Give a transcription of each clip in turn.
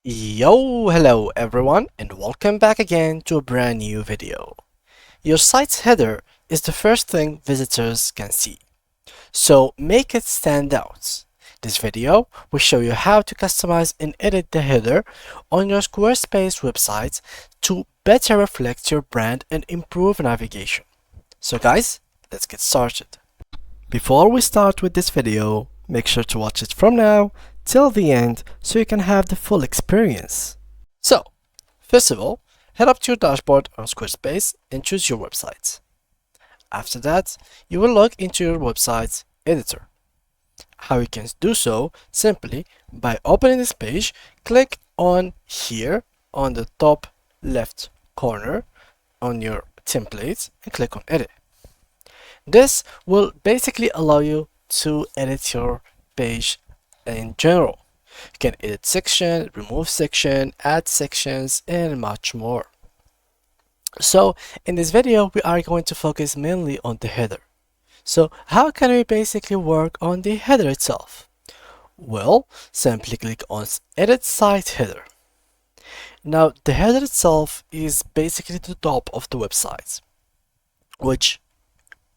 Hello everyone, and welcome back again to a brand new video. Your site's header is the first thing visitors can see, so make it stand out. This video will show you how to customize and edit the header on your Squarespace website to better reflect your brand and improve navigation. So guys, let's get started. Before we start with this video, make sure to watch it from now till the end so you can have the full experience. So, first of all, head up to your dashboard on Squarespace and choose your website. After that, you will log into your website's editor. How you can do so? Simply by opening this page, click on here on the top left corner on your template and click on edit. This will basically allow you to edit your page in general. You can edit section, remove section, add sections, and much more. So in this video, we are going to focus mainly on the header. So how can we basically work on the header itself? Well, simply click on Edit Site Header. Now, the header itself is basically the top of the website, which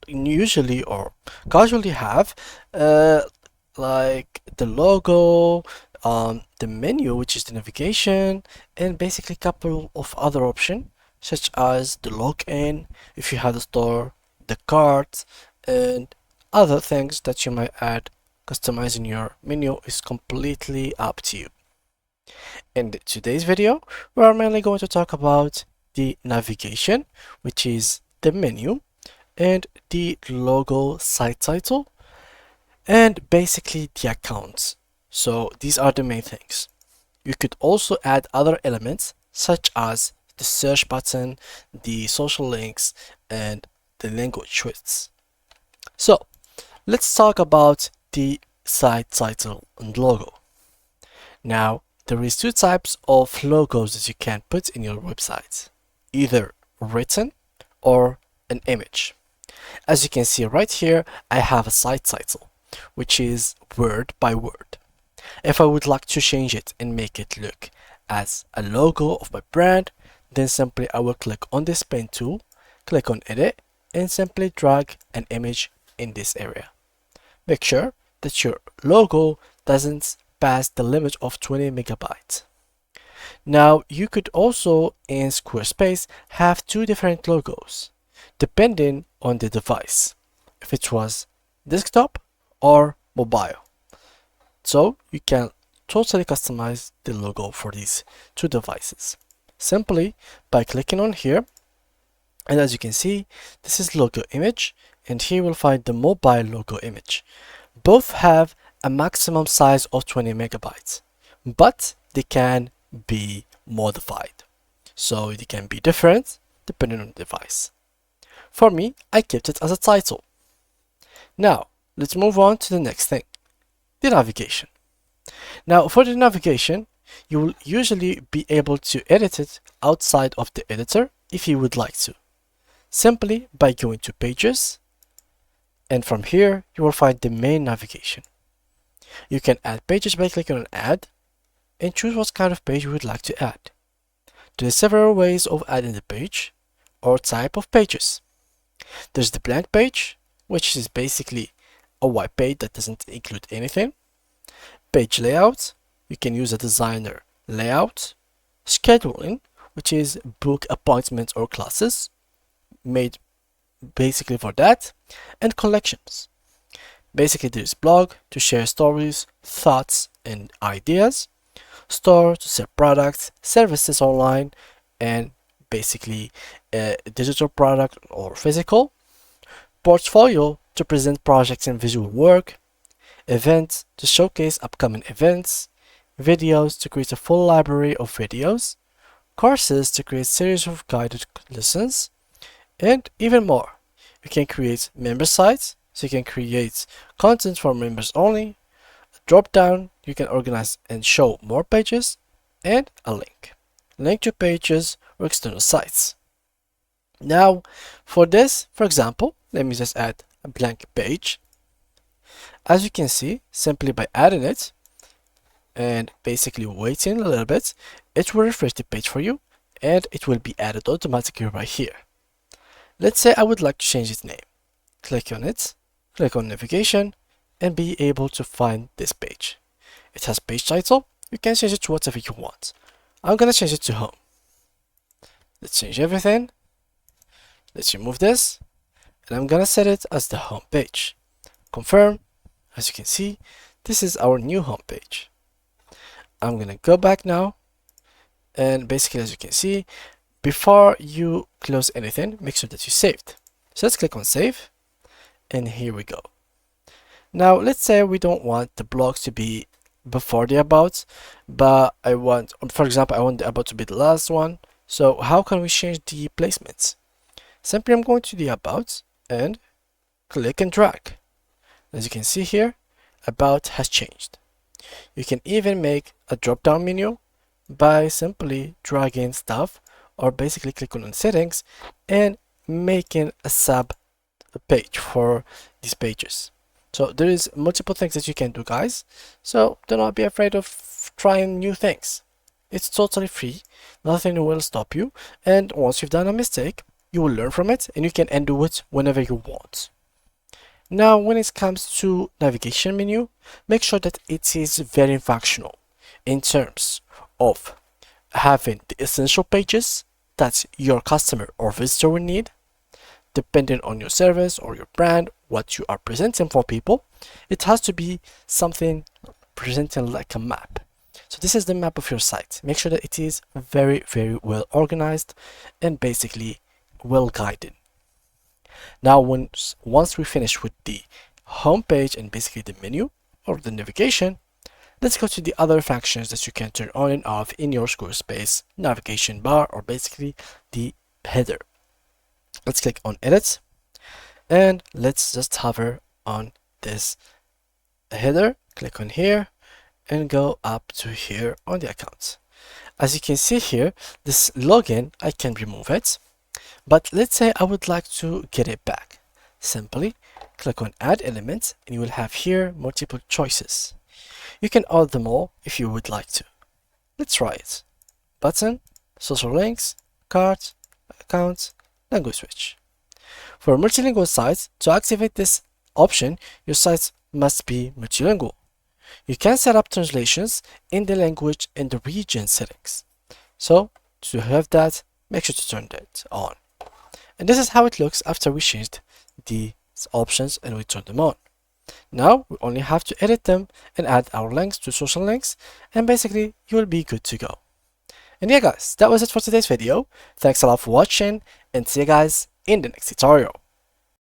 usually or casually have like the logo, the menu, which is the navigation, and basically a couple of other options such as the login if you have the store, the cart, and other things that you might add. Customizing your menu is completely up to you. In today's video, we are mainly going to talk about the navigation, which is the menu, and the logo, site title, and basically the accounts. So these are the main things. You could also add other elements such as the search button, the social links, and the language widths. So let's talk about the site title and logo. Now, there is two types of logos that you can put in your website, either written or an image. As you can see right here, I have a site title, which is word by word. If I would like to change it and make it look as a logo of my brand, then simply I will click on this pen tool, click on edit, and simply drag an image in this area. Make sure that your logo doesn't pass the limit of 20 megabytes. Now, you could also in Squarespace have two different logos depending on the device, if it was desktop or mobile. So you can totally customize the logo for these two devices simply by clicking on here, and as you can see, this is logo image, and here we'll find the mobile logo image. Both have a maximum size of 20 megabytes, but they can be modified, so they can be different depending on the device. For me, I kept it as a title. Now, let's move on to the next thing, the navigation. Now, for the navigation, you will usually be able to edit it outside of the editor if you would like to, simply by going to Pages, and from here, you will find the main navigation. You can add pages by clicking on Add, and choose what kind of page you would like to add. There are several ways of adding the page or type of pages. There's the blank page, which is basically a white page that doesn't include anything. Page layout, you can use a designer layout. Scheduling, which is book appointments or classes, made basically for that. And collections. Basically, there's blog to share stories, thoughts, and ideas. Store to sell products, services online, and basically a digital product or physical. Portfolio to present projects and visual work. Events to showcase upcoming events. Videos to create a full library of videos. Courses to create series of guided lessons, and even more. You can create member sites, so you can create content for members only. A drop down, you can organize and show more pages, and a link to pages or external sites. Now, for this, for example, let me just add a blank page. As you can see, simply by adding it, and basically waiting a little bit, it will refresh the page for you and it will be added automatically right here. Let's say I would like to change its name. Click on it, click on navigation, and be able to find this page. It has page title. You can change it to whatever you want. I'm gonna change it to home. Let's change everything. Let's remove this, and I'm gonna set it as the home page. Confirm. As you can see, this is our new home page. I'm gonna go back now, and basically, as you can see, before you close anything, make sure that you saved. So let's click on save, and here we go. Now let's say we don't want the blocks to be before the about, but I want, for example, I want the about to be the last one. So how can we change the placements? Simply I'm going to the about and click and drag. As you can see here, about has changed. You can even make a drop down menu by simply dragging stuff, or basically click on settings and making a sub page for these pages. So there is multiple things that you can do, guys. So do not be afraid of trying new things. It's totally free. Nothing will stop you. And once you've done a mistake, you will learn from it and you can undo it whenever you want. Now, when it comes to navigation menu, make sure that it is very functional in terms of having the essential pages that your customer or visitor will need, depending on your service or your brand, what you are presenting for people. It has to be something presenting like a map. So this is the map of your site. Make sure that it is very, very well organized and basically well guided. Now, once we finish with the home page and basically the menu or the navigation, let's go to the other functions that you can turn on and off in your Squarespace navigation bar, or basically the header. Let's click on edit and let's just hover on this header, click on here and go up to here on the account. As you can see here, this login, I can remove it, but let's say I would like to get it back. Simply click on add elements and you will have here multiple choices. You can add them all if you would like to. Let's try it. Button, social links, cart, account, language switch. For multilingual sites, to activate this option, your site must be multilingual. You can set up translations in the language and the region settings. So to have that, make sure to turn that on. And this is how it looks after we changed the options and we turned them on. Now we only have to edit them and add our links to social links, and basically you will be good to go. And yeah guys, that was it for today's video. Thanks a lot for watching and see you guys in the next tutorial.